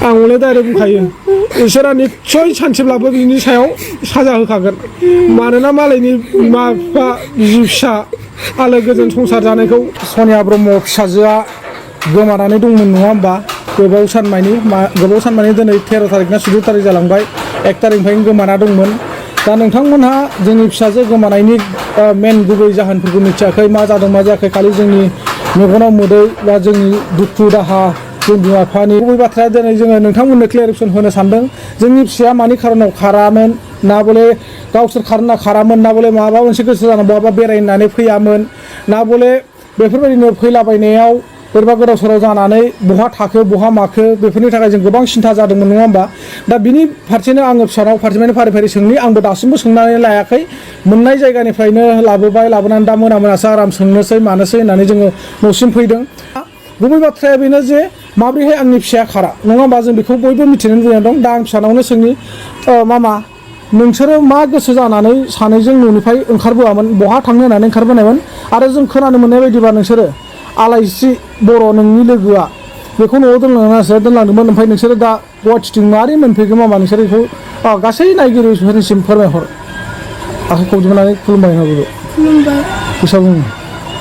आं हले डाइरेक्ट बुंखायो इसोरा निस्सय सानसेब्लाबो बिनि सायाव साजा होखागोन मानोना मालायनि बिमा बिफा बिसि फिसा आलो गोजोन संसार जानायखौ सनिया ब्रह्म फिसाजोआ गोमानानै दंमोन नङा होमबा गोबाव सान मानि दिनै 13 थारिख ना 14 थारिख जालांबाय 1 थारिखनिफ्रायनो गोमाना दंमोन दा नोंथांमोनहा जोंनि फिसाजो गोमानायनि मेन गुबै जाहोनफोरखौ मिथियाखै मा जादों मा जायाखै खालि जोंनि मेगनाव मोदै बा जोंनि दुखु दाहा जों बिमा बिफानि गुबै बाथ्राया दिनै जोङो नोंथांमोननो क्लियारिफिकेसन होनो सानदों जोंनि फिसाया मानि खारनाव खारामोन ना बले गावसोर खारामोन ना बले माबा मोनसे गोसो जाना बहाबा बेरायनानै फैयामोन ना बले बेफोरबायदिनो फैलाबायनायाव बोरैबा गोदाव सोराव जानानै बहा थाखो बहा माखो बेफोरनि थाखाय जों गोबां सिन्था जादोंमोन नङा होमबा दा बिनि फारसेनो आङो फिसानाव फारसेनिफ्राय फारि फारि सोंनि आंबो दासिमबो सोंनानै लायाखै मोननाय जायगानिफ्रायनो लाबोनानै दा मोनासो आराम सोंनोसै मानोसै होननानै जोङो न'सिम फैदों गुबै बाथ्राया बेनो जे माब्रैहाय आंनि फिसाया खारा नङा होमबा जों बेखौ बयबो मिथिनो लुबैनानै दं दा आं फिसानावनो सोंनि मामा नोंसोरो मा गोसो जानानै सानैजों न'निफ्राय ओंखारबोआमोन बहा थांनो होननानै ओंखारबोनायमोन आरो जों खोनानो मोननाय बायदिबा नोंसोरो आलायस्रि बर' नोंनि लोगोआ बेखौ न'आव दोनलांदोंमोन ओमफ्राय नोंसोरो दा गुवाहाटिथिं मारै मोनफैगोन मामा नोंसोर बेखौ गासै नायगिरिफोरनिसिम फोरमायहर आखाइ खबजोबनानै खुलुमबाय होनना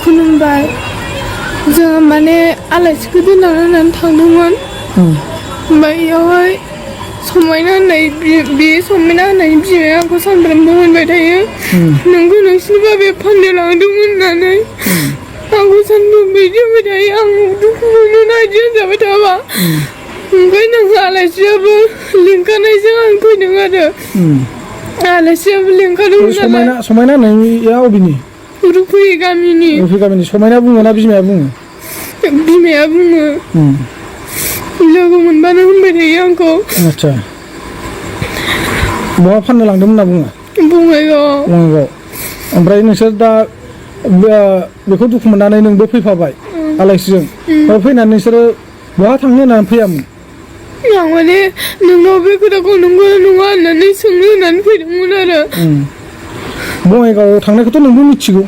खुलुमबाय जोङो माने आलासिखौ दोनलांनानै थांदोंमोन ओमफ्राय बेयावहाय समायना होननाय बिमाया आंखौ सानफ्रामबो होनबाय थायो नोंखौ नोंसिनि बाबाया फाननो लांदोंमोन होननानै आंखौ सानफ्रामबो बिदि होनबाय थायो आं दुखु मोनो ना बिदि होनजाबाय थाबा ओमफ्राय नों आलासियाबो लिंखानायजों आं फैदों आरो आलासियाबो लिंखादोंमोन समायना नोंनिया अबेनि रुफै गामिनि समायना बुङो ना बिमाया बुङो बिमाया बुङो लोगो मोनबानो होनबाय थायो आंखौ आच्छा बहा फाननो लांदोंमोन होनना बुङो बङाइगाव ओमफ्राय नोंसोर दा बेखौ दुखु मोननानै नोंबो फैफाबाय आलासिजों फैनानै नोंसोरो बहा थांनो होननानै फैयामोन आं माने नोंनाव बे खोथाखौ नंगौ नङा होननानै सोंनो होननानै फैदोंमोन आरो बङाइगावआव थांनायखौथ' नोंबो मिथिगौ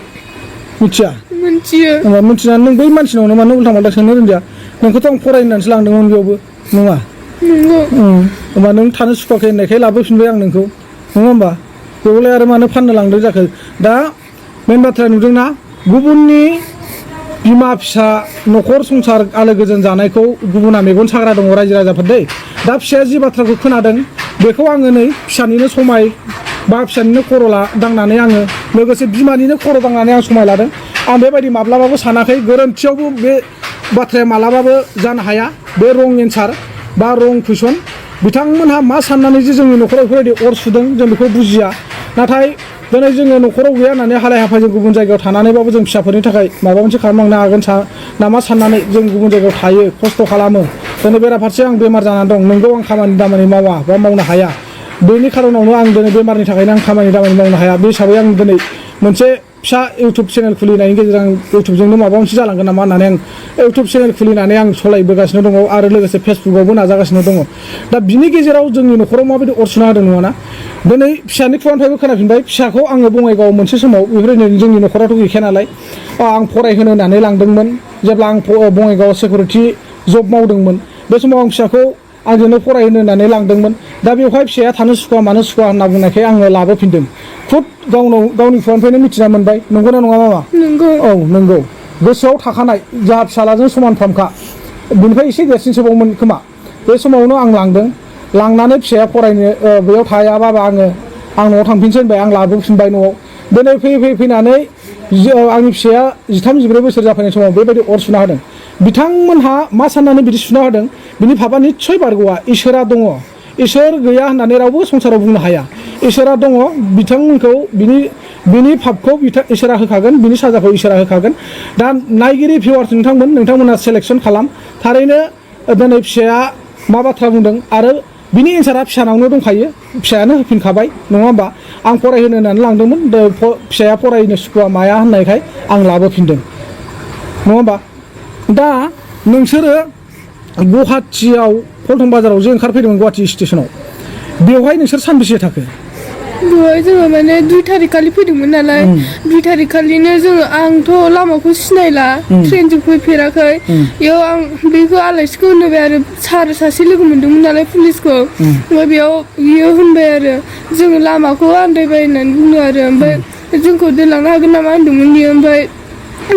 मिथिया मिथिनानै नों बै मानसिनावनो मानो उल्था माल्था सोंनो रोंदिया नोंखौथ' आं फरायनो होननानैसो लांदोंमोन बेयावबो नङा होमबा नों थानो सुखुवाखै होननायखाय लाबोफिनबाय आं नोंखौ नङा होमबा बेवलाय आरो मानो फाननो लांदों जाखो दा मेन बाथ्राया नुदोंना गुबुननि बिमा फिसा न'खर संसार आलो गोजोन जानायखौ गुबुना मेगन साग्रा दङ रायजो राजाफोर दै दा फिसाया जि बाथ्राखौ खोनादों बेखौ आङो नै फिसानिनो समाय बा फिसानिनो खर' दांनानै आङो लोगोसे बिमानिनो खर' दांनानै आं समाय लादों आं बेबायदि माब्लाबाबो सानाखै गोरोन्थियावबो बे बाथ्राया मालाबाबो जानो हाया बे रं एन्सार बा रं कुइसन बिथांमोनहा मा साननानै जे जोंनि न'खराव बेफोरबायदि अर सुदों जों बेखौ बुजिया नाथाय दिनै जोङो न'खराव गैया होननानै हालाय हाफायजों गुबुन जायगायाव थानानैबाबो जों फिसाफोरनि थाखाय माबा मोनसे खालामलांनो हागोन नामा साननानै जों गुबुन जायगायाव थायो खस्थ' खालामो दिनै बेराफारसे आं बेमार जानानै दं नोंगौ आं खामानि दामानि मावा बा मावनो हाया बेनि खारनावनो आं दिनै बेमारनि थाखायनो आं खामानि दामानि मावनो हाया बे हिसाबै आं दिनै मोनसे फिसा इउटुब चेनेल खुलिनायनि गेजेरजों इउटुबजोंनो माबा मोनसे जालांगोन नामा होननानै आं इउटुब चेनेल खुलिनानै आं सालायबोगासिनो दङ आरो लोगोसे फेसबुकआवबो नाजागासिनो दङ दा बिनि गेजेराव जोंनि न'खराव माबायदि अर सुना होदों नङाना दिनै फिसानि खुगानिफ्रायबो खोनाफिनबाय फिसाखौ आङो बङाइगावआव मोनसे समाव बेफोरबायदिनो जोंनि न'खरावथ' गैखाया नालाय आं फरायहोनो होननानै लांदोंमोन जेब्ला आं बङाइगावआव सिकिउरिटि जब मावदोंमोन बे समाव आं फिसाखौ आंजोंनो फरायहोनो होननानै लांदोंमोन दा बेवहाय फिसाया थानो सुखुवा मानो सुखुवा होनना बुंनायखाय आङो लाबोफिनदों खुद गावनि खुगानिफ्रायनो मिथिना मोनबाय नंगौना नङा मामा नंगौ नंगौ गोसोआव थाखानाय जाहा फिसालाजों समानफ्रामखा बिनिफ्राय एसे देरसिनसोबावमोन खोमा बे समावनो आं लांनानै फिसाया फरायनो बेयाव थायाबाबा आं न'आव थांफिनसै होनबाय आं लाबोफिनबाय न'आव दिनै फैनानै आंनि फिसाया 13-14 बोसोर जाफैनाय समाव बेबायदि अर सुना होदों बिथांमोनहा मा साननानै बिदि सुना होदों बिनि भाबा निस्सय बारग'आ इसोरा दङ इसोर गैया होननानै रावबो संसाराव बुंनो हाया इसोरा दङ बिथांमोनखौ बिनि फाबखौ इसोरा होखागोन बिनि साजाखौ इसोरा होखागोन दा नायगिरि भिउवार्स नोंथांमोना सेलेक्सन खालाम थारैनो दिनै फिसाया मा बाथ्रा बुंदों आरो बिनि एन्सारा फिसानावनो दंखायो फिसायानो होफिनखाबाय नङा होमबा आं फरायहोनो होननानै लांदोंमोन फिसाया फरायनो सुखुवा माया होननायखाय आं लाबोफिनदों नङा होमबा दा नोंसोरो गुवाहाटियाव पल्टन बाजाराव जे ओंखारफैदोंमोन गुवाहाटि स्टेसनाव बेवहाय नोंसोर सानबेसे थाखो बेवहाय जोङो माने 2 थारिख खालि फैदोंमोन नालाय 2 थारिख खालिनो जोङो आंथ' लामाखौ सिनायला ट्रेनजों फैफेराखै बेयाव आं बेखौ आलासिखौ होनबाय आरो सार सासे लोगो मोनदोंमोन नालाय पुलिसखौ ओमफ्राय बेयाव बियो होनबाय आरो जोङो लामाखौ आन्दायबाय होननानै बुंदों आरो ओमफ्राय जोंखौ दोनलांनो हागोन नामा होनदोंमोन बियो ओमफ्राय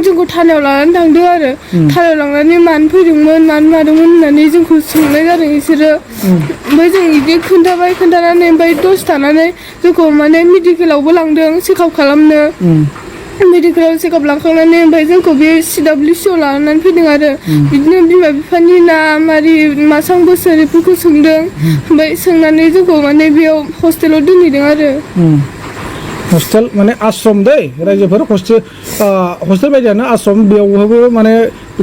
जोंखौ थानायाव लानानै थांदों आरो थानायाव लांनानै मानो फैदोंमोन मानो मादोंमोन होननानै जोंखौ सोंनाय जादों बिसोरो ओमफ्राय जों बिदि खोन्थानानै ओमफ्राय दसे थानानै जोंखौ माने मेडिकेलावबो लांदों चेकआप खालामनो मेडिकेलाव चेकआप लांखांनानै ओमफ्राय जोंखौ बे CWC आव लानानै फैदों आरो बिदिनो बिमा बिफानि नाम आरि मासां बोसोर बेफोरखौ सोंदों ओमफ्राय सोंनानै जोंखौ माने बेयाव हस्टेलाव दोनहैदों आरो हस्टेल माने आश्रम दै रायजोफोर हस्टेल बायदियानो आश्रम बेयावबो माने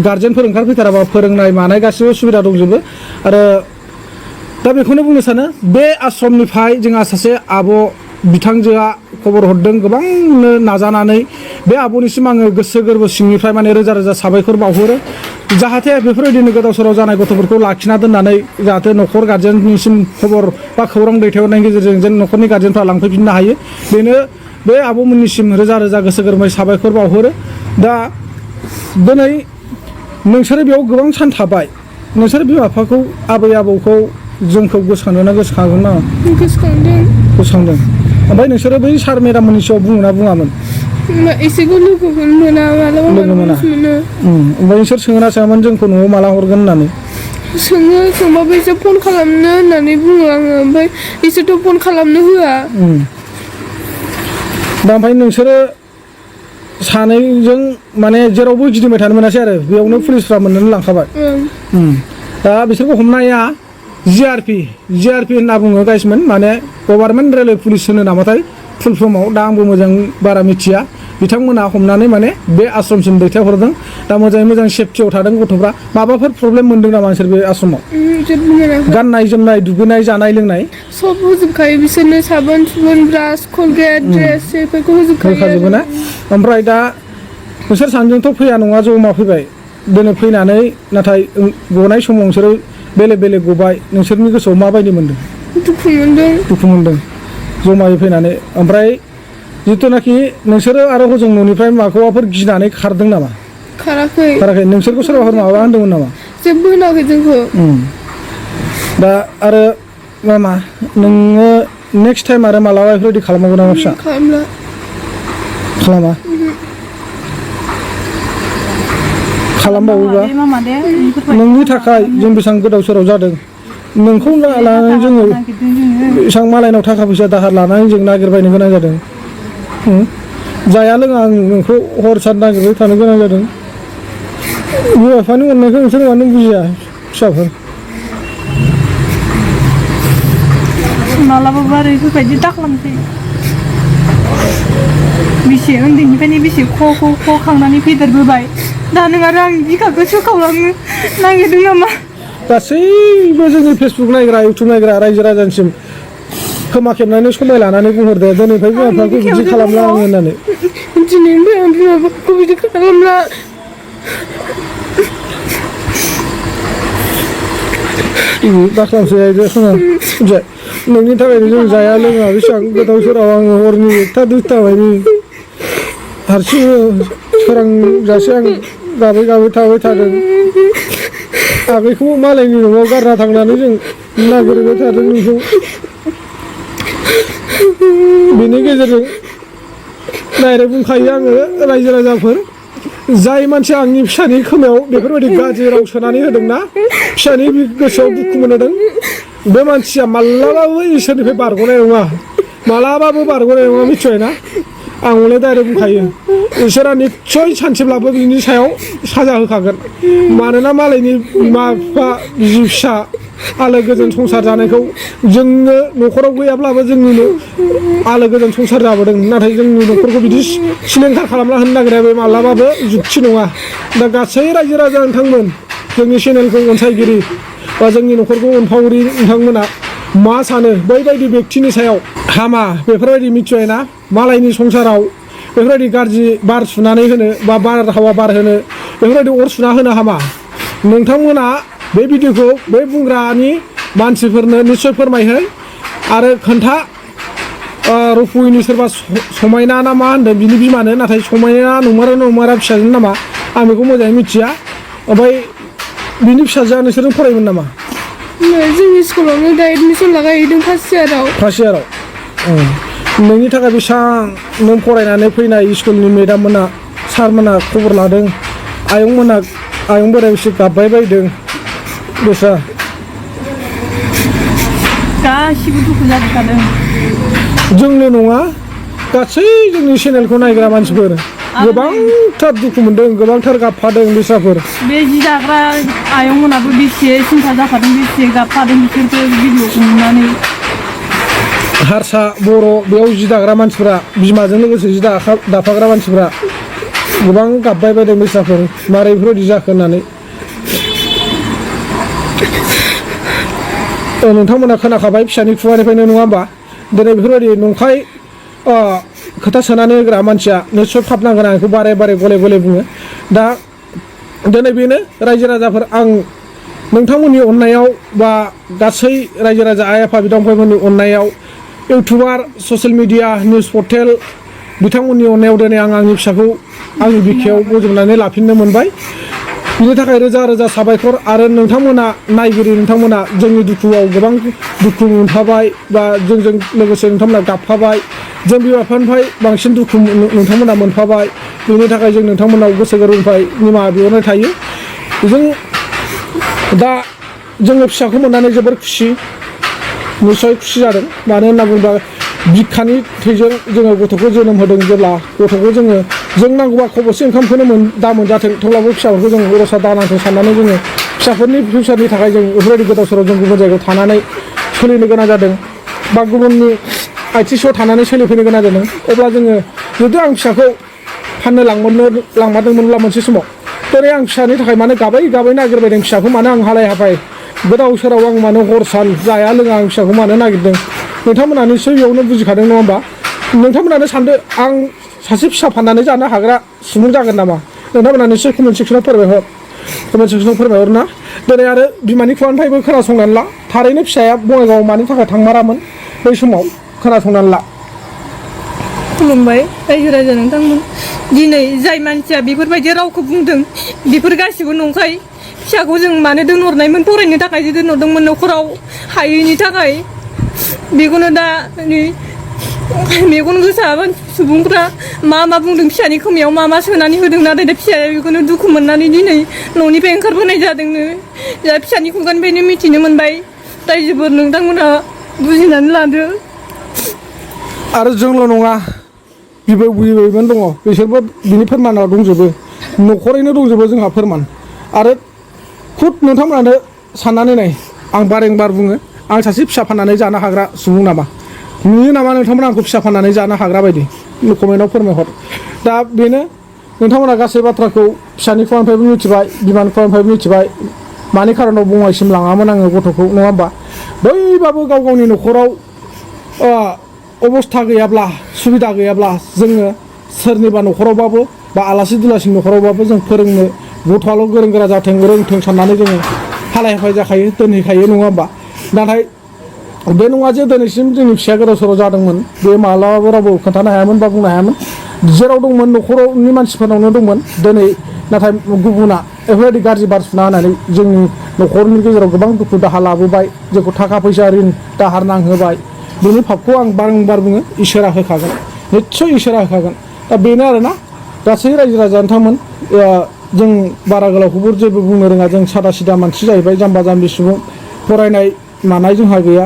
गार्जेनफोर ओंखारफैथाराबा फोरोंनाय मानाय गासिबो सुबिदा दंजोबो आरो दा बेखौनो बुंनो सानो बे आश्रमनिफ्राय जोंहा सासे आब' बिथांजोआ खबर हरदों गोबांनो नाजानानै बे आब'निसिम आङो गोसो गोरबो सिंनिफ्राय माने रोजा रोजा साबायखर बावहरो जाहाथे बेफोरबायदिनो गोदाव सोराव जानाय गथ'फोरखौ लाखिना दोननानै जाहाथे न'खर गार्जेननिसिम खबर बा खौरां दैथायहरनायनि गेजेरजों जेन न'खरनि गार्जेनफ्रा लांफैफिननो हायो बेनो बे आब'मोननिसिम रोजा रोजा गोसो गोरबै साबायखर बावहरो दा दिनै नोंसोरो बेयाव गोबां सान थाबाय नोंसोर बिमा बिफाखौ आबै आबौखौ जोंखौ गोसोखांदोंना गोसोखांगोन ना गोसोखांदों ओमफ्राय नोंसोरो बै सार मेडाममोननि सायाव बुङो ना बुङामोन एसेखौ लोगो मोना मालाबा मोनो ओमफ्राय नोंसोर सोङोना सोङामोन जोंखौ न'आव माला हरगोन होननानै सोंबाबो एसे फन खालामनो होननानै बुङो आङो ओमफ्राय एसेथ' फन खालामनो होआ दा ओमफ्राय नोंसोरो सानैजों माने जेरावबो गिदिंबाय थानो मोनासै आरो बेयावनो पुलिसफ्रा मोननानै लांखाबाय दा बिसोरखौ हमनाया GRP होनना बुङो गाइसमोन माने गभार्नमेन्ट रेलवे पुलिस होनो नामाथाय फुल फर्माव दा आंबो मोजां बारा मिथिया बिथांमोना हमनानै माने बे आश्रमसिम दैथायहरदों दा मोजाङै मोजां सेफटियाव थादों गथ'फ्रा माबाफोर प्रब्लेम मोनदों नामा नोंसोर बे आश्रमाव गाननाय जोमनाय दुगैनाय जानाय लोंनाय सब होजोबखायो बिसोरनो साबोन ब्रास कलगेट ड्रेस बेफोरखौ होजोबखायो ना ओमफ्राय दा नोंसोर सानैजोंथ' फैया नङा जमा फैबाय दिनै फैनानै नाथाय गनाय समाव नोंसोरो बेलेग बेलेग गबाय नोंसोरनि गोसोआव माबायदि मोनदों दुखु मोनदों जमायै फैनानै ओमफ्राय जिथुनाखि नोंसोरो आरो हजों न'निफ्राय माखौबाफोर गिनानै खारदों नामा खाराखै नोंसोरखौ सोरबाफोर माबा होनदोंमोन नामा जेबो होनाखै जोंखौ दा आरो मा नोङो नेक्स्ट टाइम आरो मालाबा बेफोरबायदि खालामनांगौ नामा फिसा खालामा खालामबावोबा नोंनि थाखाय जों बेसेबां गोदाव सोराव जादों नोंखौ लानानै जोङो बेसेबां मालायनाव थाखा फैसा दाहार लानानै जों नागिरबायनो गोनां जादों जाया लोङा आं नोंखौ हर सान नागिरबाय थानो गोनां जादों बिमा बिफानि अननायखौ नोंसोर मानो बुजिया फिसाफोर मालाबाबो आरो बेफोरबायदि दाखालामसै बेसे उन्दैनिफ्रायनो बेसे ख' खांनानै फेदेरबोबाय दा नों आरो आंनि बिखाखौ सोखावलांनो नागिरदों नामा गासैबो जोंनि फेसबुक नायग्रा इउटुब नायग्रा रायजो राजानिसिम खोमा खेबनानै समाय लानानै बुंहरदो दिनैनिफ्राय बिमा बिफाखौ बिदि खालामला आं होननानै दिनैनिफ्राय आं बिमा बिफाखौ बिदि खालामला दाखालामसै नोंनि थाखायनो जों जाया लोङा बेसेबां गोदाव सोराव आङो हरनि 1टा 2टा बायदि हारसिं सोरांजासे आं गाबै थाबाय थादों आगैखौबो मालायनि न'आव गारना थांनानै जों नागिरबाय थादों नोंखौ बेनि गेजेरजों डाइरेक्ट बुंखायो आङो रायजो राजाफोर जाय मानसिया आंनि फिसानि खोमायाव बेफोरबायदि गाज्रि राव सोनानै होदोंना फिसानि गोसोआव दुखु मोनहोदों बे मानसिया मालाबाबो इसोरनिफ्राय बारग'नाय नङा मालाबाबो बारग'नाय नङा मिथिबाय ना आं हले डाइरेक्ट बुंखायो इसोरा निस्सय सानसेब्लाबो बिनि सायाव साजा होखागोन मानोना मालायनि बिमा बिफा बिसि फिसा आलो गोजोन संसार जानायखौ जोंनो न'खराव गैयाब्लाबो जोंनि आलो गोजोन संसार जाबोदों नाथाय जोंनि न'खरखौ बिदि सिलिंखार खालामना होनो नागिरनाया बे मालाबाबो जुक्ति नङा दा गासै रायजो राजा नोंथांमोन जोंनि चेनेलखौ अनसायगिरि बा जोंनि न'खरखौ अनफावगिरि नोंथांमोना मा सानो बैबायदि बेक्तिनि सायाव हामा बेफोरबायदि मिथिबाय ना मालायनि संसाराव बेफोरबायदि गाज्रि बार सुनानै होनो बा बारहावा बार होनो बेफोरबायदि अर सुना होनो हामा नोंथांमोना बे भिडिअखौ बे बुंग्रानि मानसिफोरनो निस्सय फोरमायहै आरो खोन्था रुपुयनि सोरबा समायना ना मा होनदों बिनि बिमानो नाथाय समायना नंमारा फिसाजो नामा आं बेखौ मोजाङै मिथिया ओमफ्राय बिनि फिसाजोआ नोंसोरजों फरायोमोन नामा जोंनि स्कुलावनो दा एडमिसन लागायहैदों फार्स्ट इयाराव नोंनि थाखाय बेसेबां नों फरायनानै फैनाय स्कुलनि मेडाममोना सारमोना खबर लादों आयं बोराय बिसोर गाबबाय बायदों दस्रा गासिबो दुखु जाजोबखादों जोंल' नङा गासै जोंनि चेनेलखौ नायग्रा मानसिफोर गोबांथार दुखु मोनदों गोबांथार गाबफादों बिस्राफोर बे जि दाग्रा आयंमोनाबो बेसे सिन्था जाखादों बेसे गाबफादों बिसोरखौ भिडिअखौ नुनानै हारसा बर' बेयाव जि दाग्रा मानसिफोरा बिमाजों लोगोसे जि दाफाग्रा मानसिफोरा गोबां गाबबाय बायदों बिस्राफोर मारै बेफोरबायदि जाखो होननानै नोंथांमोना खोनाखाबाय फिसानि खुगानिफ्रायनो नङा होमबा दिनै बेफोरबायदि नंखाय खोथा सोनानै होग्रा मानसिया निस्सय फाबनांगोन आं बेखौ बारे गले बुङो दा दिनै बेनो रायजो राजाफोर आं नोंथांमोननि अननायाव बा गासै रायजो राजा आइ आफा बिदा फंबायमोननि अननायाव इउटुबार ससियेल मिडिया निउस पर्टेल बिथांमोननि अननायाव दिनै आं आंनि फिसाखौ आंनि बिखायाव बजबनानै लाफिननो मोनबाय बिनि थाखाय रोजा साबायखर आरो नोंथांमोना नायगिरि नोंथांमोना जोंनि दुखुआव गोबां दुखु मोनफाबाय बा जोंजों लोगोसे नोंथांमोना गाबफाबाय जों बिमा बिफानिफ्राय बांसिन दुखु नोंथांमोना मोनफाबाय बिनि थाखाय जों नोंथांमोनाव गोसो गोरबोनिफ्राय निमाहा बिहरनाय थायो जों दा जोङो फिसाखौ मोननानै जोबोर खुसि निस्सय खुसि जादों मानो होनना बुङोबा बिखानि थैजों जोङो गथ'खौ जोनोम होदों जेब्ला गथ'खौ जों नांगौबा खबसे ओंखामखौनो दा मोनजाथों थेवब्लाबो फिसाफोरखौ जों रसा दानांथों साननानै जोङो फिसाफोरनि फिउचारनि थाखाय जों बेफोरबायदि गोदाव सोराव जों गुबुन जायगायाव थानानै सोलिनो गोनां जादों बा गुबुननि आइथिंआव थानानै सोलिफैनो गोनां जादों अब्ला जोङो जुदि आं फिसाखौ फाननो लांमारदोंमोनब्ला मोनसे समाव दिनै आं फिसानि थाखाय मानो गाबै नागिरबायदों फिसाखौ मानो आं हालाय हाफाय गोदाव सोराव आं मानो हर सान जाया लोङा आं फिसाखौ मानो नागिरदों नोंथांमोना निस्सय बेयावनो बुजिखादों नङा होमबा नोंथांमोनानो सानदो आं सासे फिसा फाननानै जानो हाग्रा सुबुं जागोन नामा नोंथांमोना निस्सय कमेन्ट सेक्सनाव फोरमायहर ना दिनै आरो बिमानि खुगानिफ्रायबो खोनासंनानै ला थारैनो फिसाया बङाइगावआव मानि थाखाय थांमारामोन बै समाव खोनासंनानै ला खुलुमबाय रायजो राजा नोंथांमोन दिनै जाय मानसिया बेफोरबायदि रावखौ बुंदों बेफोर गासिबो नंखाय फिसाखौ जों मानो दोनहरनायमोन फरायनो थाखायसो दोनहरदोंमोन न'खराव हायैनि थाखाय बेखौनो दा मेगन गोसा सुबुंफ्रा मा बुंदों फिसानि खोमायाव मा सोनानै होदों नाथाय दा फिसाया बेखौनो दुखु मोननानै दिनै न'निफ्राय ओंखारबोनाय जादोंनो दा फिसानि खुगानिफ्रायनो मिथिनो मोनबाय रायजोफोर नोंथांमोना बुजिनानै लादो आरो जोंल' नङा बिबैमोन दङ बिसोरबो बिनि फोरमानाव दंजोबो न'खरैनो दंजोबो जोंहा फोरमान आरो खुद नोंथांमोनानो साननानै नाय आं बार बुङो आं सासे फिसा फाननानै जानो हाग्रा सुबुं नामा नुयो नामा नोंथांमोना आंखौ फिसा फाननानै जानो हाग्रा बायदि कमेन्टआव फोरमायहर दा बेनो नोंथांमोना गासै बाथ्राखौ फिसानि खुगानिफ्रायबो मिथिबाय बिमानि खुगानिफ्रायबो मिथिबाय मानि खारनाव बङाइसिम लाङामोन आङो गथ'खौ नङा होमबा बैबाबो गावनि न'खराव अबस्था गैयाब्ला सुबिदा गैयाब्ला जोङो सोरनिबा न'खरावबाबो बा आलासि दुलासिनि न'खरावबाबो जों फोरोंनो गथ'आल' गोरों गोरा जाथों रोंथों साननानै जोङो हालाय हाफाय जाखायो दोनहैखायो नङा होमबा नाथाय बे नङा जे दिनैसिम जोंनि फिसाया गोदाव सोराव जादोंमोन बे मालाबाबो रावबो खोन्थानो हायामोन बा बुंनो हायामोन जेराव दंमोन न'खरावनि मानसिफोरनावनो दंमोन दिनै नाथाय गुबुना बेफोरबायदि गाज्रि बार सुना होनानै जोंनि न'खरनि गेजेराव गोबां दुखु दाहा लाबोबाय जोंखौ थाखा फैसा रिन दाहार नांहोबाय बेनि फाबखौ आं बारंबार बुङो इसोरा होखागोन निस्सय इसोरा होखागोन दा बेनो आरोना गासै रायजो राजा नोंथांमोन जों बारा गोलावखौबो जेबो बुंनो रोङा जों सादा सिदा मानसि जाहैबाय जाम्बा जाम्बि सुबुं फरायनाय मानाय जोंहा गैया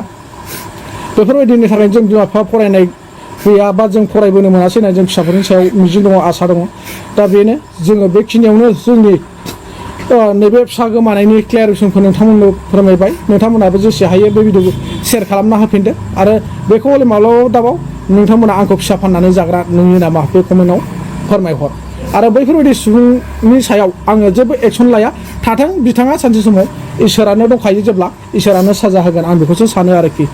बेफोरबायदिनि थाखाय जों बिमा बिफा फरायनाय गैया बा जों फरायबोनो मोनासै होननानै जों फिसाफोरनि सायाव मिजिं दङ आसा दङ दा बेनो जोङो बेखिनियावनो जोंनि नैबे फिसा गोमानायनि क्लियारेसनखौ नोंथांमोननो फोरमायबाय नोंथांमोनाबो जेसे हायो बे भिडिअखौ शेयार खालामना होफिनदो आरो बेखौ हले माब्लाबाबो दाबाव नोंथांमोना आंखौ फिसा फाननानै जाग्रा नोंनि नामा बे कमेन्टआव फोरमायहर आरो बैफोरबायदि सुबुंनि सायाव आङो जेबो एक्सन लाया थाथों बिथाङा सानसे समाव इसोरानो दंखायो जेब्ला इसोरानो साजा होगोन आं बेखौसो सानो आरोखि